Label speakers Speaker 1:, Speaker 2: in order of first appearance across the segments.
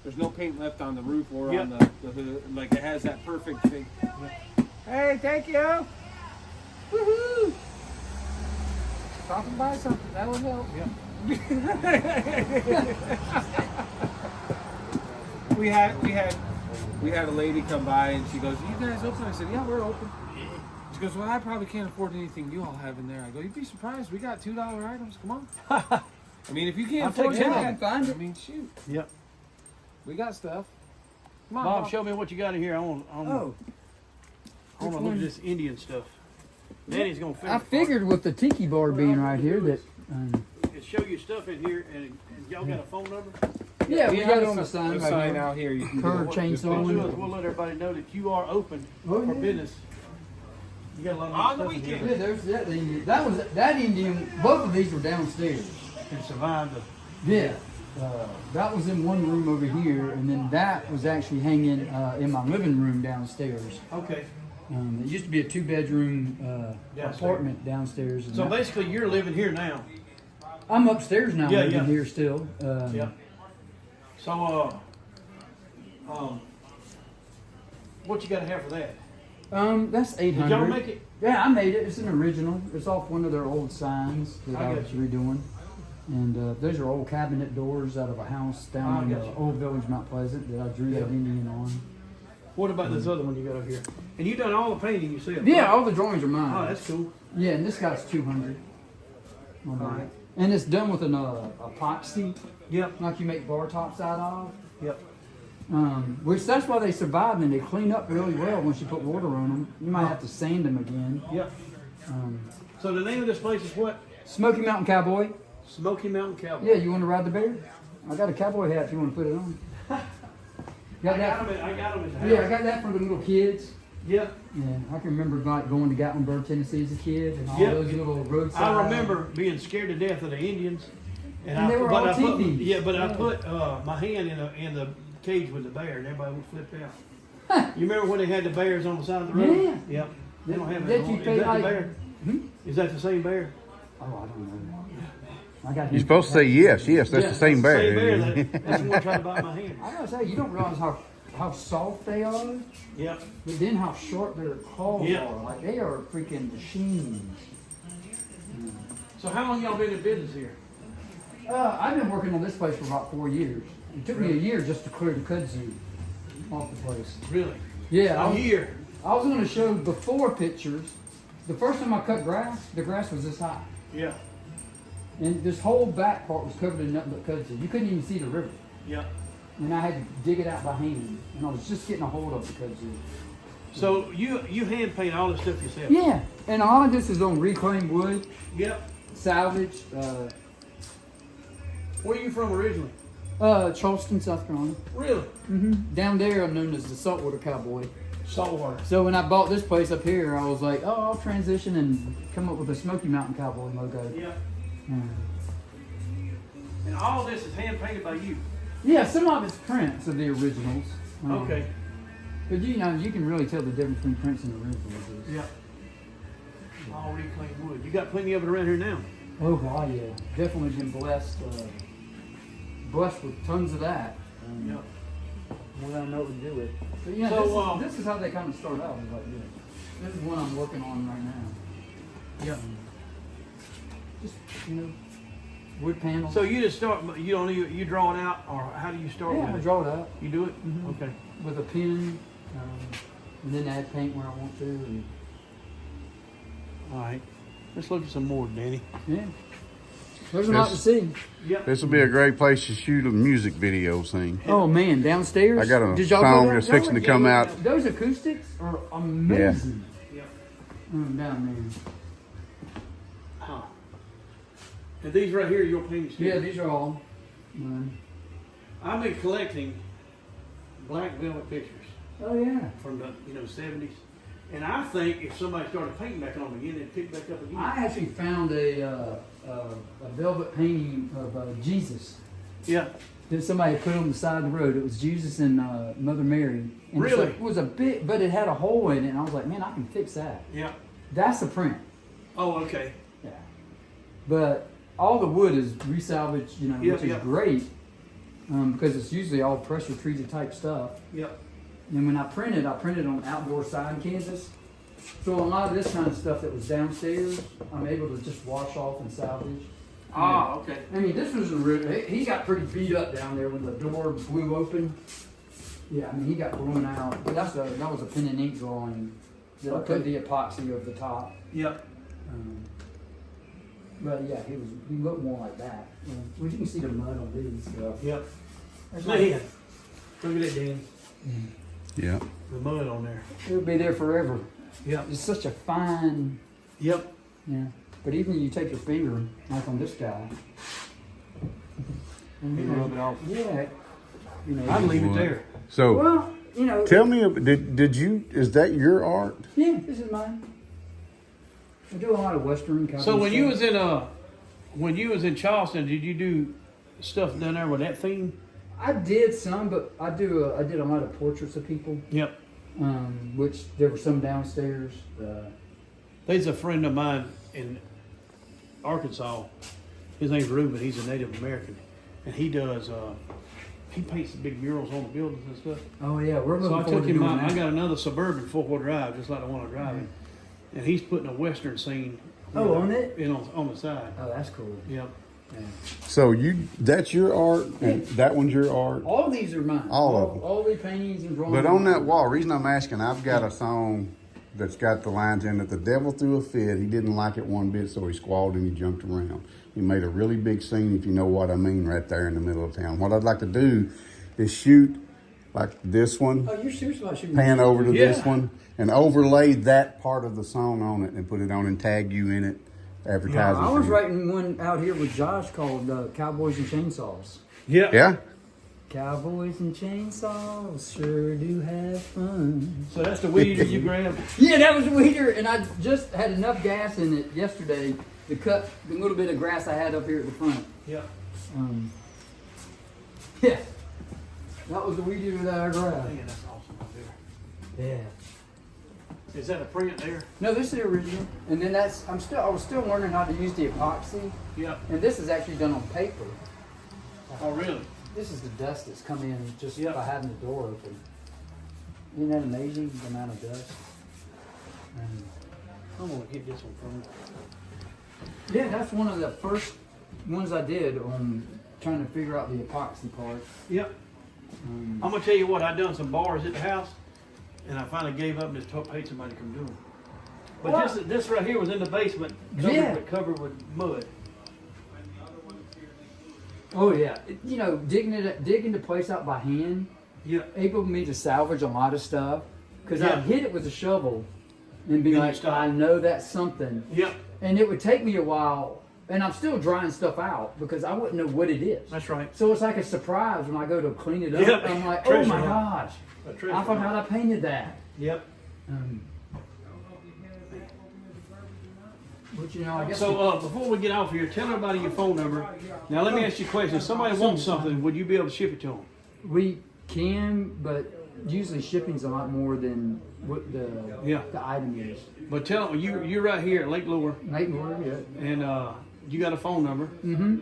Speaker 1: There's no paint left on the roof or on the hood. Like it has that perfect thing. Hey, thank you. Woohoo! Stop and buy something. That would help. Yeah. we had a lady come by and she goes, "You guys open?" I said, "Yeah, we're open." She goes, "Well, I probably can't afford anything you all have in there." I go, "You'd be surprised. We got $2 items. Come on." I mean, if you can't afford it, I mean, shoot.
Speaker 2: Yep.
Speaker 1: We got stuff. Come on,
Speaker 2: Bob, show me what you got in here. I want to look at this Indian stuff. Danny's gonna figure.
Speaker 3: I figured with the tiki bar being right here that.
Speaker 2: Show your stuff in here, and y'all got a phone number?
Speaker 3: Yeah, we got it on the sign.
Speaker 1: The sign out here. You can
Speaker 3: Curb chainsaw.
Speaker 2: We'll let everybody know that you are open for business. You got a lot of
Speaker 1: on the
Speaker 2: stuff in
Speaker 1: weekend.
Speaker 2: here.
Speaker 3: Yeah, there's that Indian. That Indian. Both of these were downstairs.
Speaker 2: Can survive the.
Speaker 3: Yeah. That was in one room over here, and then that was actually hanging in my living room downstairs.
Speaker 2: Okay.
Speaker 3: It used to be a 2-bedroom apartment downstairs.
Speaker 2: So basically, you're living here now.
Speaker 3: I'm upstairs now, living here still.
Speaker 2: Yeah. So, what you got to have for that?
Speaker 3: That's 800.
Speaker 2: Did y'all make it?
Speaker 3: Yeah, I made it. It's an original. It's off one of their old signs that I was redoing. And those are old cabinet doors out of a house down in Old Village, Mount Pleasant, that I drew that Indian on.
Speaker 2: What about this other one you got over here? And you done all the painting yourself?
Speaker 3: Yeah,
Speaker 2: right?
Speaker 3: all the drawings are mine.
Speaker 2: Oh, that's cool.
Speaker 3: Yeah, and this guy's 200.
Speaker 2: All right.
Speaker 3: And it's done with an epoxy,
Speaker 2: Yep.
Speaker 3: like you make bar tops out of.
Speaker 2: Yep.
Speaker 3: Which that's why they survive and they clean up really well once you put water on them. You might have to sand them again.
Speaker 2: Yep. So the name of this place is what?
Speaker 3: Smoky Mountain Cowboy.
Speaker 2: Smoky Mountain Cowboy.
Speaker 3: Yeah, you want to ride the bear? I got a cowboy hat if you want to put it on.
Speaker 2: I got them at the house.
Speaker 3: Yeah, I got that for the little kids.
Speaker 2: Yep.
Speaker 3: Yeah, I can remember like going to Gatlinburg, Tennessee as a kid, and all those little roadside.
Speaker 2: I remember being scared to death of the Indians,
Speaker 3: and they were all teepees.
Speaker 2: I put my hand in the cage with the bear, and everybody would flip out. You remember when they had the bears on the side of the road?
Speaker 3: Yeah.
Speaker 2: Yep. They don't have
Speaker 3: That
Speaker 2: that.
Speaker 3: you
Speaker 2: Is
Speaker 3: pay
Speaker 2: that
Speaker 3: like-
Speaker 2: the bear? Is that the same bear?
Speaker 3: Oh, I don't know. I got.
Speaker 4: You're supposed to say yes. Yes, that's
Speaker 3: Yeah,
Speaker 4: the same bear.
Speaker 2: Same bear. That's the one trying to bite my hand.
Speaker 3: I gotta say, you don't realize how soft they are,
Speaker 2: Yep.
Speaker 3: but then how short their claws are. Like they are freaking machines.
Speaker 2: So how long y'all been in business here?
Speaker 3: I've been working on this place for about 4 years. It took me a year just to clear the kudzu off the place.
Speaker 2: Really?
Speaker 3: Yeah,
Speaker 2: A year.
Speaker 3: I was going to show before pictures. The first time I cut grass, the grass was this high.
Speaker 2: Yeah.
Speaker 3: And this whole back part was covered in nothing but kudzu. You couldn't even see the river.
Speaker 2: Yeah.
Speaker 3: And I had to dig it out by hand. And I was just getting a hold of the kudzu.
Speaker 2: So you hand paint all this stuff yourself?
Speaker 3: Yeah. And a lot of this is on reclaimed wood,
Speaker 2: Yep.
Speaker 3: salvage.
Speaker 2: Where are you from originally?
Speaker 3: Charleston, South Carolina.
Speaker 2: Really?
Speaker 3: Down there, I'm known as the saltwater cowboy.
Speaker 2: Saltwater.
Speaker 3: So when I bought this place up here, I was like, oh, I'll transition and come up with a Smoky Mountain cowboy logo.
Speaker 2: Yeah.
Speaker 3: Yeah.
Speaker 2: And all this is hand painted by you?
Speaker 3: Yeah, some of it's prints of the originals.
Speaker 2: Okay.
Speaker 3: But you know, you can really tell the difference between prints and originals.
Speaker 2: Yeah. All reclaimed wood. You got plenty of it around here now.
Speaker 3: Oh, God, yeah. Definitely been blessed. Blessed with tons of that.
Speaker 2: Yeah.
Speaker 3: More than I know what to do with. But yeah,
Speaker 2: So,
Speaker 3: this is how they kind of start out. Is like this. This is one I'm working on right now.
Speaker 2: Yeah.
Speaker 3: Just, you know, wood panels.
Speaker 2: So you just start, you draw it out, or how do you start
Speaker 3: yeah, I
Speaker 2: with it?
Speaker 3: draw it out
Speaker 2: You do it? Okay.
Speaker 3: with a pen, and then add paint where I want to. And,
Speaker 2: All right. Let's look at some more, Danny.
Speaker 3: yeah. There's a lot to see.
Speaker 2: Yep.
Speaker 4: This will be a great place to shoot a music video thing.
Speaker 3: Oh man, downstairs.
Speaker 4: I got a
Speaker 3: Did y'all go
Speaker 4: song
Speaker 3: down-
Speaker 4: that's fixing to come out.
Speaker 3: Those acoustics are amazing.
Speaker 2: Yep.
Speaker 3: Down there.
Speaker 2: Huh. And these right here, your paintings.
Speaker 3: Yeah, these are all mine.
Speaker 2: I've been collecting black velvet pictures
Speaker 3: Oh yeah.
Speaker 2: from the 70s, and I think if somebody started painting back on them again, they'd pick back up again.
Speaker 3: I actually found a velvet painting of Jesus
Speaker 2: Yeah.
Speaker 3: that somebody put on the side of the road. It was Jesus and Mother Mary. And
Speaker 2: Really?
Speaker 3: so it was a bit, but it had a hole in it, and I was like, man, I can fix that.
Speaker 2: Yeah.
Speaker 3: That's a print.
Speaker 2: Oh, okay.
Speaker 3: Yeah. But all the wood is resalvaged, which is great. because it's usually all pressure treated type stuff.
Speaker 2: Yep.
Speaker 3: And when I printed on outdoor side Kansas. So a lot of this kind of stuff that was downstairs, I'm able to just wash off and salvage.
Speaker 2: Ah, okay.
Speaker 3: I mean, this was he got pretty beat up down there when the door blew open. Yeah, I mean, he got blown out. But that was a pen and ink drawing that I put the epoxy over the top.
Speaker 2: Yep.
Speaker 3: But yeah, he looked more like that. Well, you can see the mud on these. So.
Speaker 2: Yep.
Speaker 3: There's
Speaker 2: Man, look at it, Dan.
Speaker 4: Yeah.
Speaker 2: The mud on there.
Speaker 3: It'll be there forever.
Speaker 2: Yep.
Speaker 3: It's such a fine.
Speaker 2: Yep.
Speaker 3: Yeah. But even you take your finger, like on this guy.
Speaker 2: You rub it off.
Speaker 3: Yeah. You know,
Speaker 2: I'd leave it there.
Speaker 4: So
Speaker 3: well, you know.
Speaker 4: tell me, did you? Is that your art?
Speaker 3: Yeah, this is mine. I do a lot of Western cowboy
Speaker 2: So when
Speaker 3: stuff.
Speaker 2: you was in Charleston, did you do stuff down there with that theme?
Speaker 3: I did some, but I did a lot of portraits of people.
Speaker 2: Yep.
Speaker 3: Which there were some downstairs.
Speaker 2: There's a friend of mine in Arkansas. His name's Reuben. He's a Native American, and he does. He paints the big murals on the buildings and stuff.
Speaker 3: Oh yeah, we're looking
Speaker 2: So I
Speaker 3: forward
Speaker 2: took
Speaker 3: to
Speaker 2: him
Speaker 3: doing
Speaker 2: out.
Speaker 3: that.
Speaker 2: I got another Suburban 4-wheel drive, just like the one I'm driving, and he's putting a Western scene.
Speaker 3: Oh, on it?
Speaker 2: On the side.
Speaker 3: Oh, that's cool.
Speaker 2: Yep.
Speaker 3: Yeah.
Speaker 4: So that's your art, and that one's your art.
Speaker 3: All these are mine.
Speaker 4: All of them.
Speaker 3: All the paintings and drawings.
Speaker 4: But on that wall, reason I'm asking, I've got a song that's got the lines in it. The devil threw a fit. He didn't like it one bit, so he squalled and he jumped around. He made a really big scene, if you know what I mean, right there in the middle of town. What I'd like to do is shoot like this one,
Speaker 3: Oh, you're serious about shooting?
Speaker 4: pan over to this
Speaker 2: Yeah.
Speaker 4: one, and overlay that part of the song on it and put it on and tag you in it, advertising.
Speaker 3: I
Speaker 4: for
Speaker 3: was
Speaker 4: you.
Speaker 3: writing one out here with Josh called Cowboys and Chainsaws.
Speaker 2: Yeah.
Speaker 4: Yeah?
Speaker 3: Cowboys and chainsaws sure do have fun.
Speaker 2: So that's the weed that you grabbed.
Speaker 3: Yeah, that was a weeder, and I just had enough gas in it yesterday to cut the little bit of grass I had up here at the front.
Speaker 2: Yep.
Speaker 3: Yeah, that was the weed eater that I grabbed.
Speaker 2: Man, that's awesome up there.
Speaker 3: Yeah.
Speaker 2: Is that a print there?
Speaker 3: No, this is the original, and then I was still learning how to use the epoxy,
Speaker 2: Yep.
Speaker 3: and this is actually done on paper.
Speaker 2: Oh, really?
Speaker 3: This is the dust that's come in just
Speaker 2: Yep.
Speaker 3: by having the door open. Isn't that amazing, the amount of dust?
Speaker 2: I'm gonna get this one from you.
Speaker 3: Yeah, that's one of the first ones I did on trying to figure out the epoxy part.
Speaker 2: Yep. I'm gonna tell you what. I done some bars at the house, and I finally gave up and just paid somebody to come do them. But
Speaker 3: What?
Speaker 2: this right here was in the basement, covered with mud.
Speaker 3: Oh yeah, you know, digging the place out by hand
Speaker 2: Yep.
Speaker 3: enabled me to salvage a lot of stuff because
Speaker 2: Yeah.
Speaker 3: I'd hit it with a shovel and be
Speaker 2: Then you
Speaker 3: like,
Speaker 2: stop.
Speaker 3: I know that's something,
Speaker 2: Yep.
Speaker 3: and it would take me a while, and I'm still drying stuff out because I wouldn't know what it is.
Speaker 2: That's right.
Speaker 3: So it's like a surprise when I go to clean it up.
Speaker 2: Yep.
Speaker 3: I'm like, oh
Speaker 2: Treasure
Speaker 3: my
Speaker 2: hunt.
Speaker 3: gosh,
Speaker 2: A treasure
Speaker 3: I forgot
Speaker 2: hunt.
Speaker 3: I painted that.
Speaker 2: Yep.
Speaker 3: But you know, I guess
Speaker 2: So before we get off here, tell everybody your phone number. Now let me ask you a question. If somebody wants something, would you be able to ship it to them?
Speaker 3: we can, but usually shipping's a lot more than what the item is.
Speaker 2: But tell them you're right here at Lake Lure,
Speaker 3: Night Lure, yeah.
Speaker 2: and you got a phone number.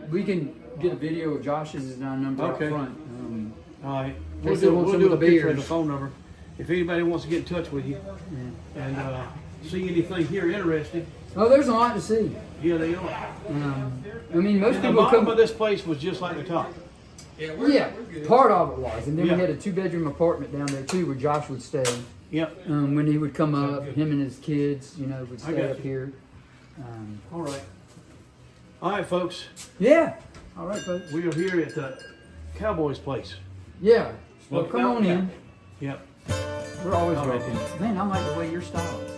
Speaker 3: We can get a video of Josh's number
Speaker 2: Okay.
Speaker 3: up front.
Speaker 2: All right.
Speaker 3: They
Speaker 2: We'll
Speaker 3: still
Speaker 2: do,
Speaker 3: want
Speaker 2: we'll
Speaker 3: some
Speaker 2: do
Speaker 3: of
Speaker 2: a
Speaker 3: the
Speaker 2: picture of the
Speaker 3: beers.
Speaker 2: phone number. If anybody wants to get in touch with you and see anything here interested,
Speaker 3: Oh, there's a lot to see.
Speaker 2: here they are.
Speaker 3: I mean, most
Speaker 2: And the
Speaker 3: people
Speaker 2: bottom
Speaker 3: come.
Speaker 2: of this place was just like the top.
Speaker 3: Yeah, part of it was, and then
Speaker 2: Yeah.
Speaker 3: we had a 2-bedroom apartment down there too, where Josh would stay.
Speaker 2: Yep.
Speaker 3: When he would come up, him and his kids, you know, would
Speaker 2: I
Speaker 3: stay
Speaker 2: got
Speaker 3: up
Speaker 2: you.
Speaker 3: here.
Speaker 2: All right. All right, folks.
Speaker 3: Yeah. All right, folks.
Speaker 2: We are here at the Cowboys place.
Speaker 3: Yeah. Well,
Speaker 2: Smoky
Speaker 3: come on
Speaker 2: Mountain.
Speaker 3: in.
Speaker 2: Yep.
Speaker 3: We're always
Speaker 2: All right,
Speaker 3: welcome. Man, I like the way you're styled.